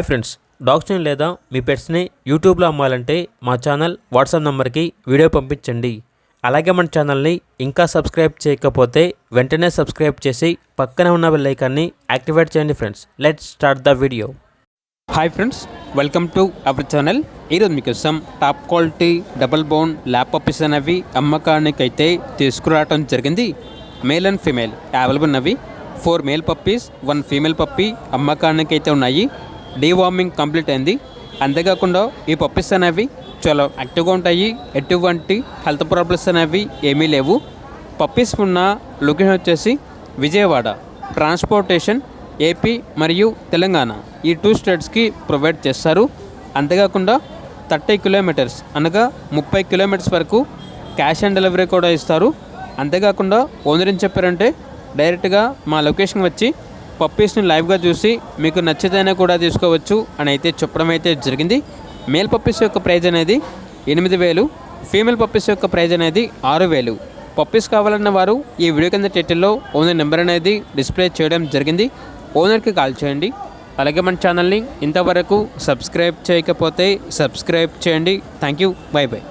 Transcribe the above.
Friends, డాగ్స్ని లేదా మీ పెట్స్ని యూట్యూబ్లో అమ్మాలంటే మా ఛానల్ వాట్సాప్ నెంబర్కి వీడియో పంపించండి. అలాగే మన ఛానల్ని ఇంకా సబ్స్క్రైబ్ చేయకపోతే వెంటనే సబ్స్క్రైబ్ చేసి పక్కనే ఉన్న బెల్ ఐకాన్ని యాక్టివేట్ చేయండి. Friends, let's start the video. Hi friends, welcome to our channel. ఈరోజు మీకోసం top quality double bone lap puppies అనేవి అమ్మకానికి అయితే తీసుకురావడం జరిగింది. మేల్ అండ్ ఫీమేల్ అవైలబుల్ ఉన్నవి. 4 మేల్ పప్పీస్ 1 ఫీమేల్ పప్పీ అమ్మకానికి అయితే ఉన్నాయి. డీవార్మింగ్ కంప్లీట్ అయింది. అంతేకాకుండా ఈ పప్పీస్ అనేవి చాలా యాక్టివ్గా ఉంటాయి. ఎటువంటి హెల్త్ ప్రాబ్లమ్స్ అనేవి ఏమీ లేవు. పప్పీస్ ఉన్న లొకేషన్ వచ్చేసి విజయవాడ. ట్రాన్స్పోర్టేషన్ ఏపీ మరియు తెలంగాణ ఈ 2 స్టేట్స్కి ప్రొవైడ్ చేస్తారు. అంతేకాకుండా 30 కిలోమీటర్స్ అనగా 30 కిలోమీటర్స్ వరకు క్యాష్ ఆన్ డెలివరీ కూడా ఇస్తారు. అంతేకాకుండా ఓనర్ ఏం చెప్పారంటే డైరెక్ట్గా మా లొకేషన్ వచ్చి పప్పీస్ని లైవ్గా చూసి మీకు నచ్చితేనే కూడా తీసుకోవచ్చు అని అయితే చెప్పడం అయితే జరిగింది. మేల్ పప్పీస్ యొక్క ప్రైజ్ అనేది 8,000, ఫీమేల్ పప్పీస్ యొక్క ప్రైజ్ అనేది 6,000. పప్పీస్ కావాలన్న వారు ఈ వీడియో కింద టైటిల్లో ఓనర్ నెంబర్ అనేది డిస్ప్లే చేయడం జరిగింది. ఓనర్కి కాల్ చేయండి. అలాగే మన ఛానల్ని ఇంతవరకు సబ్స్క్రైబ్ చేయకపోతే సబ్స్క్రైబ్ చేయండి. Thank you. By by.